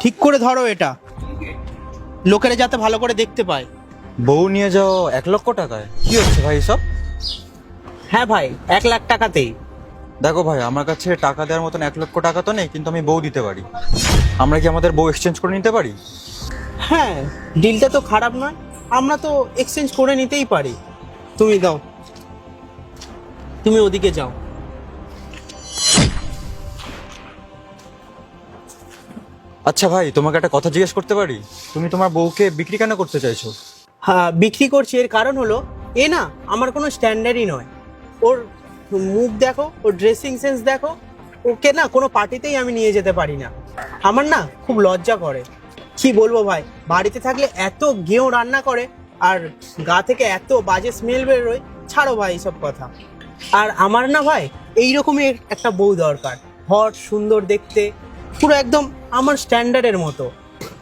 ঠিক করে ধরো এটা, লোকেরা যাতে ভালো করে দেখতে পায়। বউ নিয়ে যাও 1,00,000 টাকায়? কি হচ্ছে ভাই সব? হ্যাঁ ভাই, 1,00,000 টাকাতেই। দেখো ভাই, আমার কাছে টাকা দেওয়ার মতন 1,00,000 টাকা তো নেই, কিন্তু আমি বউ দিতে পারি। আমরা কি আমাদের বউ এক্সচেঞ্জ করে নিতে পারি? হ্যাঁ, ডিলটা তো খারাপ নয়, আমরা তো এক্সচেঞ্জ করে নিতেই পারি। তুমি দাও, তুমি ওদিকে যাও। আচ্ছা ভাই, তোমাকে একটা কথা জিজ্ঞেস করতে পারি? তুমি তোমার বউকে বিক্রি কেন করতে চাইছো? হ্যাঁ, বিক্রি করছি এর কারণ হলো এ না আমার কোনো স্ট্যান্ডার্ডই নয়। ওর মুখ দেখো, ওর ড্রেসিং সেন্স দেখো, ওকে না কোনো পার্টিতেই আমি নিয়ে যেতে পারি না। আমার না খুব লজ্জা করে। কি বলবো ভাই, বাড়িতে থাকলে এত গেঁয়ো রান্না করে আর গা থেকে এত বাজে স্মেল বেরোয়। ছাড়ো ভাই সব কথা। আর আমার না ভাই এইরকমই একটা বউ দরকার, হট সুন্দর দেখতে, পুরো একদম আমার স্ট্যান্ডার্ডের মতো।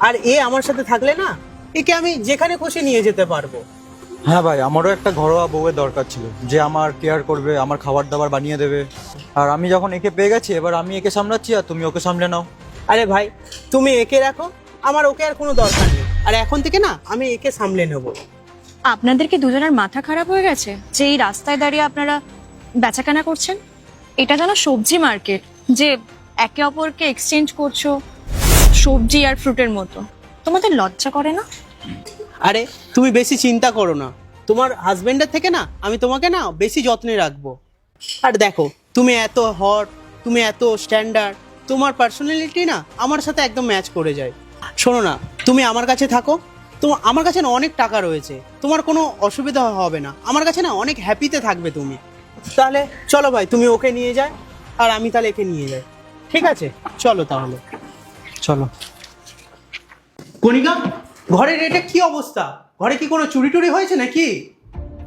আর এ আমার সাথে থাকলে না একে আমি যেখানে খুশি নিয়ে যেতে পারবো। হ্যাঁ ভাই, আমারও একটা ঘরোয়া বউয়ের দরকার ছিল, যে আমার কেয়ার করবে, আমার খাবার দাবার বানিয়ে দেবে। আর আমি যখন একে পেয়ে গেছি, এবার আমি একে সামলাচ্ছি আর তুমি ওকে সামলে নাও। আরে ভাই, তুমি একে রাখো, আমার ওকে আর কোনো দরকার নেই। আর এখন থেকে না আমি একে সামলে নেব। আপনাদের কি দুজনের মাথা খারাপ হয়ে গেছে যে এই রাস্তায় দাঁড়িয়ে আপনারা বেচাকেনা করছেন? এটা যেন সবজি মার্কেট, যে একে অপরকে এক্সচেঞ্জ করছো সবজি আর ফ্রুটের মতো। তোমাদের লজ্জা করে না? আরে তুমি বেশি চিন্তা করো না, তোমার হাজবেন্ডের থেকে না আমি তোমাকে না বেশি যত্নে রাখবো। আর দেখো, তুমি এত হট, তুমি এত স্ট্যান্ডার্ড, তোমার পার্সোনালিটি না আমার সাথে একদম ম্যাচ করে যায়। শোনো না, তুমি আমার কাছে থাকো, আমার কাছে না অনেক টাকা রয়েছে, তোমার কোনো অসুবিধা হবে না, আমার কাছে না অনেক হ্যাপিতে থাকবে তুমি। তাহলে চলো ভাই, তুমি ওকে নিয়ে যায় আর আমি তাহলে একে নিয়ে যাই। ঠিক আছে, চলো তাহলে, চলো। কণিকা, ঘরের এটা কি অবস্থা? ঘরে কি কোনো চুরি টুরি হয়েছে নাকি?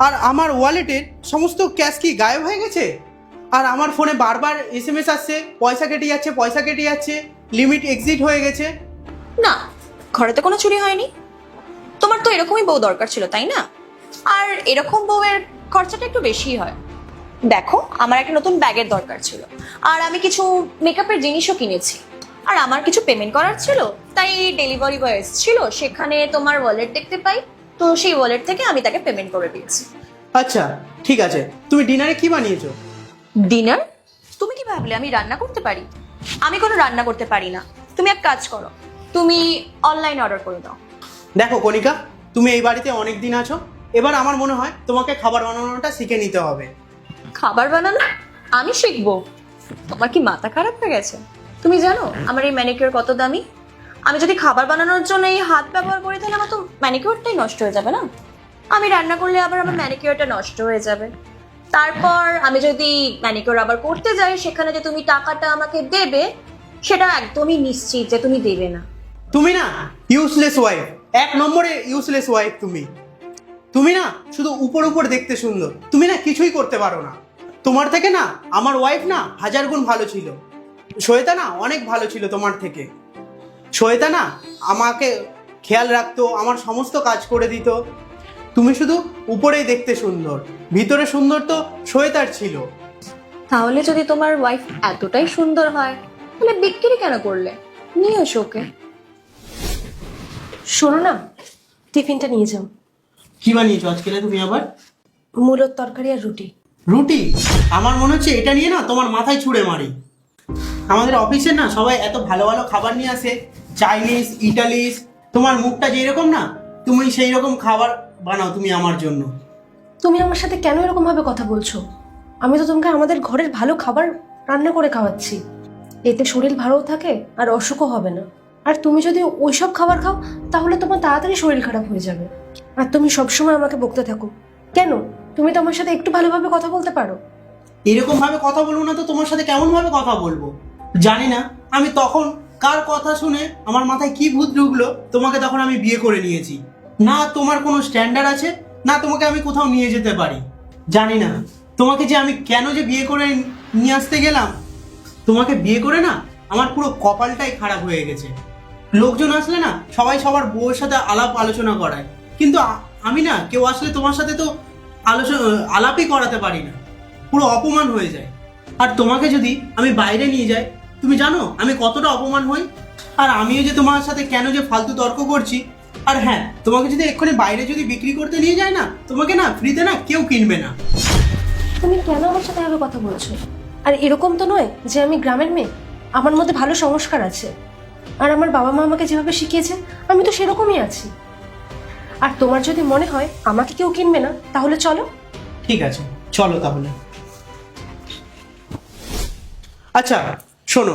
আর আমার ওয়ালেটের সমস্ত ক্যাশ কি গায়েব হয়ে গেছে? আর আমার ফোনে বারবার SMS আসছে, পয়সা কেটে যাচ্ছে, পয়সা কেটে যাচ্ছে, লিমিট এক্সিট হয়ে গেছে। না, ঘরে তো কোনো চুরি হয়নি। তোমার তো এরকমই বউ দরকার ছিল, তাই না? আর এরকম বউয়ের খরচাটা একটু বেশিই হয়। দেখো, আমার একটা নতুন ব্যাগের দরকার ছিল, আর আমি কিছু মেকআপের জিনিসও কিনেছি, আর আমার কিছু পেমেন্ট করার ছিল। তাই ডেলিভারি বয় এসেছিল, সেখানে তোমার ওয়ালেট দেখতে পাই, তো সেই ওয়ালেট থেকে আমি তাকে পেমেন্ট করে দিয়েছি। আচ্ছা ঠিক আছে, তুমি ডিনারে কি বানিয়েছো? ডিনার? তুমি কি ভাবলে আমি রান্না করতে পারি? আমি কোনো রান্না করতে পারি না। তুমি এক কাজ করো, তুমি অনলাইন অর্ডার করে দাও। দেখো কণিকা, তুমি এই বাড়িতে অনেক দিন আছো, এবার আমার মনে হয় তোমাকে খাবার বানানোটা শিখে নিতে হবে। খাবার বানানো আমি শিখবো? তোমার কি মাথা খারাপ হয়ে গেছে? তুমি জানো আমার এই ম্যানিকিউর কত দামি? আমি যদি খাবার বানানোর জন্য এই হাত ব্যবহার করি, তাহলে আমার তো ম্যানিকিউরটাই নষ্ট হয়ে যাবে না? আমি রান্না করলে আবার আমার ম্যানিকিউরটা নষ্ট হয়ে যাবে। তারপর আমি যদি ম্যানিকিউর আবার করতে যাই, সেখানে যে তুমি টাকাটা আমাকে দেবে, সেটা একদমই নিশ্চিত যে তুমি দেবে না। তুমি না ইউজলেস ওয়াইফ, এক নম্বরে ইউজলেস ওয়াইফ তুমি। তুমি না শুধু উপর উপর দেখতে সুন্দর, তুমি না কিছুই করতে পারো না। তোমার থেকে না আমার ওয়াইফ না 1000 গুণ ভালো ছিল। শ্বেতা না অনেক ভালো ছিল তোমার থেকে। শ্বেতা না আমাকে খেয়াল রাখতো, আমার সমস্ত কাজ করে দিত। তুমি শুধু উপরেই দেখতে সুন্দর, ভিতরে সুন্দর তো শ্বেতার ছিল। তাহলে যদি তোমার ওয়াইফ এতটাই সুন্দর হয়, তাহলে বিক্রি কেন করলে? নিয়ে এসো ওকে। শোনো না, টিফিনটা নিয়ে যাও। কি বানিয়েছো আজকে তুমি আবার? মূলোর তরকারি আর রুটি। রুটি? আমার মনে হচ্ছে এটা নিয়ে না তোমার মাথায় ছুঁড়ে মারি। আমাদের অফিসে না সবাই এত ভালো ভালো খাবার নিয়ে আসে, চাইনিজ, ইটালিস। তোমার মুখটা যেরকম না, তুমি সেই রকম খাবার বানাও তুমি আমার জন্য। তুমি আমার সাথে কেন এরকম ভাবে কথা বলছো? আমি তো তোমাকে আমাদের ঘরের ভালো খাবার রান্না করে খাওয়াচ্ছি। এতে শরীর ভালোও থাকে আর অসুখও হবে না। আর তুমি যদি ওইসব খাবার খাও, তাহলে তোমার তাড়াতাড়ি শরীর খারাপ হয়ে যাবে। আর তুমি সবসময় আমাকে বকতে থাকো কেন? তুমি তো আমার সাথে একটু ভালোভাবে কথা বলতে পারো। এরকম ভাবে কথা বলবো না তো তোমার সাথে কেমন ভাবে কথা বলবো? জানি না আমি তখন কার কথা শুনে আমার মাথায় কি ভূত ঢুকলো, তোমাকে তখন আমি বিয়ে করে নিয়েছি। না তোমার কোনো স্ট্যান্ডার্ড আছে, না তোমাকে আমি কোথাও নিয়ে যেতে পারি। জানি না তোমাকে যে আমি কেন যে বিয়ে করে নিয়ে আসতে গেলাম। তোমাকে বিয়ে করে না আমার পুরো কপালটাই খারাপ হয়ে গেছে। লোকজন আসলে না সবাই সবার বউয়ের সাথে আলাপ আলোচনা করায়, কিন্তু আমি না কেউ আসলে তোমার সাথে তো আলাপই করাতে পারি না, পুরো অপমান হয়ে যায়। আর তোমাকে যদি আমি বাইরে নিয়ে যাই, তুমি জানো আমি কতটা অপমান হই। আর আমিও যে তোমার সাথে কেন যে ফালতু তর্ক করছি। আর হ্যাঁ, তোমাকে যদি এক্ষুনি বাইরে যদি বিক্রি করতে নিয়ে যায় না, তোমাকে না ফ্রিতে না কেউ কিনবে না। তুমি কেন আমার সাথে এভাবে কথা বলছো? আর এরকম তো নয় যে আমি গ্রামের মেয়ে, আমার মধ্যে ভালো সংস্কার আছে। আর আমার বাবা মা আমাকে যেভাবে শিখিয়েছে আমি তো সেরকমই আছি। আর তোমার যদি মনে হয় আমাকে কেউ কিনবে না, তাহলে চলো। ঠিক আছে, চলো তাহলে। আচ্ছা শোনো,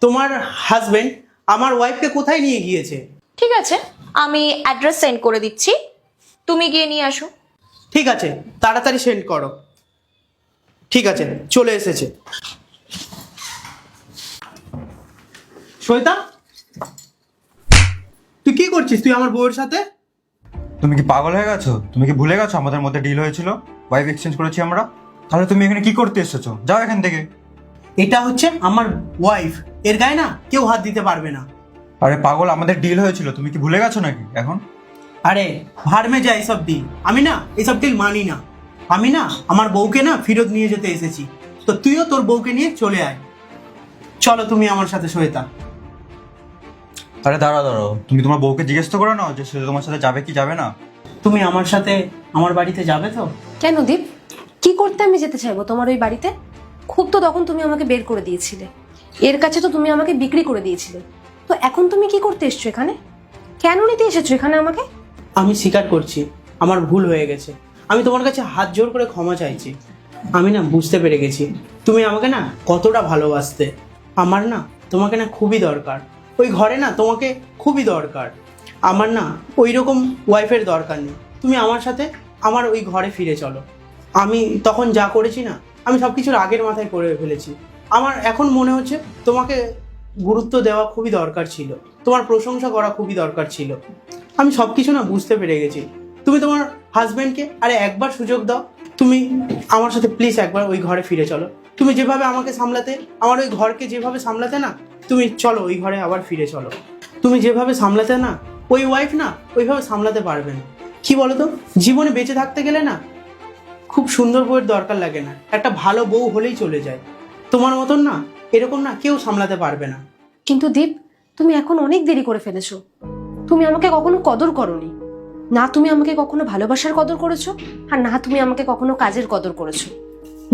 তোমার হাজবেন্ড আমার ওয়াইফকে কোথায় নিয়ে গিয়েছে? ঠিক আছে, আমি অ্যাড্রেস সেন্ড করে দিচ্ছি, তুমি গিয়ে নিয়ে আসো। ঠিক আছে, তাড়াতাড়ি সেন্ড করো। ঠিক আছে, চলে এসেছে। শ্বেতা, তুই কি করছিস তুই আমার বউয়ের সাথে? তুমি কি পাগল হয়ে গেছো? তুমি কি ভুলে গেছো আমাদের মধ্যে ডিল হয়েছিল, ওয়াইফ এক্সচেঞ্জ করেছি আমরা? তাহলে তুমি এখানে কি করতে এসেছো? যাও এখান থেকে। এটা হচ্ছে আমার ওয়াইফ, এর গায়ে না কেউ হাত দিতে পারবে না। আরে পাগল, আমাদের ডিল হয়েছিল, তুমি কি ভুলে গেছো নাকি এখন? আরে ভাড়মে যায় এইসব ডিল, আমি না এইসব ডিল মানি না। আমি না আমার বউকে না ফেরত নিয়ে যেতে এসেছি, তো তুইও তোর বউকে নিয়ে চলে আয়। চলো তুমি আমার সাথে শ্বেতা। আরে দাঁড়াও দাঁড়াও, তুমি তোমার বউকে জিজ্ঞেস তো করো না যে সে তোমার সাথে যাবে কি যাবে না? তুমি আমার সাথে আমার বাড়িতে যাবে তো? কেন দীপ, কি করতে আমি যেতে চাইবো তোমার ওই বাড়িতে? খুব তো তখন তুমি আমাকে বের করে দিয়েছিলে, এর কাছে তো তুমি আমাকে বিক্রি করে দিয়েছিলে। তো এখন তুমি কি করতে এসছো এখানে? কেন নিতে এসেছো এখানে আমাকে? আমি স্বীকার করছি আমার ভুল হয়ে গেছে। আমি তোমার কাছে হাত জোর করে ক্ষমা চাইছি। আমি না বুঝতে পেরে গেছি তুমি আমাকে না কতটা ভালোবাসতে। আমার না তোমাকে না খুবই দরকার, ওই ঘরে না তোমাকে খুবই দরকার। আমার না ওই রকম ওয়াইফের দরকার নেই। তুমি আমার সাথে আমার ওই ঘরে ফিরে চলো। আমি তখন যা করেছি না, আমি সব কিছুর আগের মাথায় করে ফেলেছি। আমার এখন মনে হচ্ছে তোমাকে গুরুত্ব দেওয়া খুবই দরকার ছিল, তোমার প্রশংসা করা খুবই দরকার ছিল। আমি সব কিছু না বুঝতে পেরে গেছি। তুমি তোমার হাজব্যান্ডকে আরে একবার সুযোগ দাও। তুমি আমার সাথে প্লিজ একবার ওই ঘরে ফিরে চলো। তুমি যেভাবে আমাকে সামলাতে, আমার ওই ঘরকে যেভাবে সামলাতে না, তুমি চলো ওই ঘরে আবার ফিরে চলো। তুমি যেভাবে সামলাতে না, ওই ওয়াইফ না ওইভাবে সামলাতে পারবে না। কি বলো তো, জীবনে বেঁচে থাকতে গেলে না খুব সুন্দর বউয়ের দরকার লাগে না, একটা ভালো বউ হলেই চলে যায়। তোমার মতন না এরকম না কেউ সামলাতে পারবে না। কিন্তু দীপ, তুমি এখন অনেক দেরি করে ফেলেছো। তুমি আমাকে কখনো কদর করোনি, না তুমি আমাকে কখনো ভালোবাসার কদর করেছো, আর না তুমি আমাকে কখনো কাজের কদর করেছো,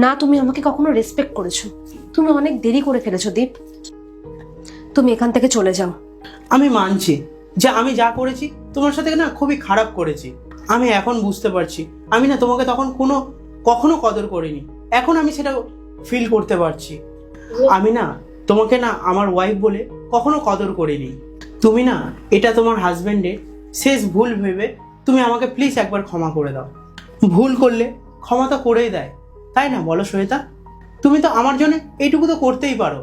না তুমি আমাকে কখনো রেসপেক্ট করেছো। তুমি অনেক দেরি করে ফেলেছো দীপ, তুমি এখান থেকে চলে যাও। আমি মানছি যে আমি যা করেছি তোমার সাথে না খুবই খারাপ করেছি। আমি এখন বুঝতে পারছি আমি না তোমাকে তখন কখনো কদর করিনি। এখন আমি সেটা ফিল করতে পারছি। আমি না তোমাকে না আমার ওয়াইফ বলে কখনো কদর করিনি। তুমি না এটা তোমার হাজবেন্ডের শেষ ভুল ভেবে তুমি আমাকে প্লিজ একবার ক্ষমা করে দাও। ভুল করলে ক্ষমা তো করেই দেয়, তাই না বলো শ্বেতা? তুমি তো আমার জন্য এইটুকু তো করতেই পারো।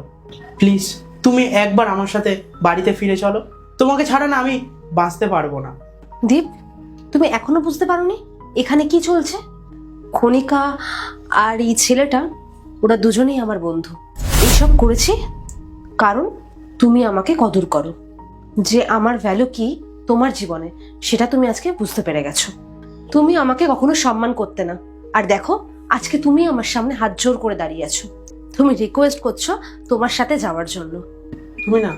প্লিজ তুমি একবার আমার সাথে বাড়িতে ফিরে চলো। তোমাকে ছাড়া না আমি বাঁচতে পারবো না। দীপ, তুমি এখনো বুঝতে পারোনি এখানে কি চলছে? খনিকা আর এই ছেলেটা, ওরা দুজনেই আমার বন্ধু। এইসব করেছি কারণ তুমি আমাকে কদর করো, যে আমার ভ্যালু কি তোমার জীবনে সেটা তুমি আজকে বুঝতে পেরে গেছো। তুমি আমাকে কখনো সম্মান করতে না, আর দেখো আজকে তুমি আমার সামনে হাত জোর করে দাঁড়িয়ে আছো। তুমি রিকোয়েস্ট করছো তোমার সাথে যাওয়ার জন্য। তুমি না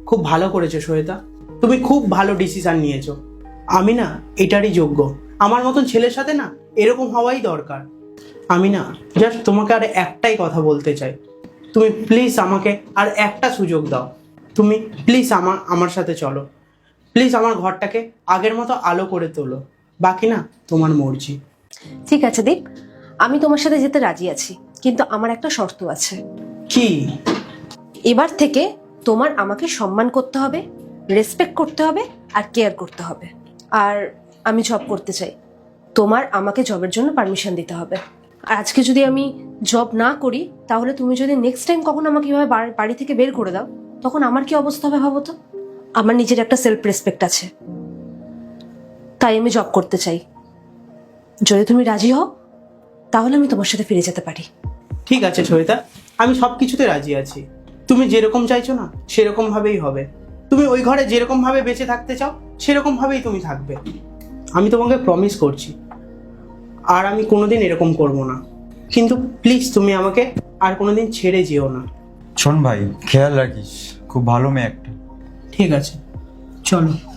খুব ভালো করেছো শ্বেতা, তুমি খুব ভালো ডিসিশন নিয়েছো। আমি না এটারই যোগ্য। আমার মতন ছেলের সাথে না এরকম হওয়াই দরকার। আমি না জাস্ট তোমাকে আর একটাই কথা বলতে চাই, তুমি প্লিজ আমাকে আর একটা সুযোগ দাও। তুমি প্লিজ আমার সাথে চলো। প্লিজ আমার ঘরটাকে আগের মতো আলো করে তোলো। বাকি না তোমার মর্জি। ঠিক আছে দীপ, আমি তোমার সাথে যেতে রাজি আছি, কিন্তু আমার একটা শর্ত আছে। কি? এবার থেকে তোমার আমাকে সম্মান করতে হবে, রেসপেক্ট করতে হবে, আর কেয়ার করতে হবে। আর আমি জব করতে চাই, তোমার আমাকে জবের জন্য পারমিশন দিতে হবে। আর আজকে যদি আমি জব না করি, তাহলে তুমি যদি নেক্সট টাইম কখন আমাকে এভাবে বাড়ি থেকে বের করে দাও, তখন আমার কি অবস্থা হবে ভাবো তো? আমার নিজের একটা সেলফ রেসপেক্ট আছে, তাই আমি জব করতে চাই। যদি তুমি রাজি হও তাহলে আমি তোমার সাথে ফিরে যেতে পারি। ঠিক আছে শ্বেতা, আমি সব কিছুতে রাজি আছি। তুমি যেরকম চাইছো না সেরকম ভাবেই হবে। তুমি ওই ঘরে যেরকম ভাবে বেঁচে থাকতে চাও সেরকম ভাবেই তুমি থাকবে। আমি তোমাকে প্রমিস করছি, আর আমি কোনোদিন এরকম করব না। কিন্তু প্লিজ তুমি আমাকে আর কোনোদিন ছেড়ে যেও না। শোন ভাই, খেয়াল রাখিস, খুব ভালো মেয়ে একটা। ঠিক আছে, চলো।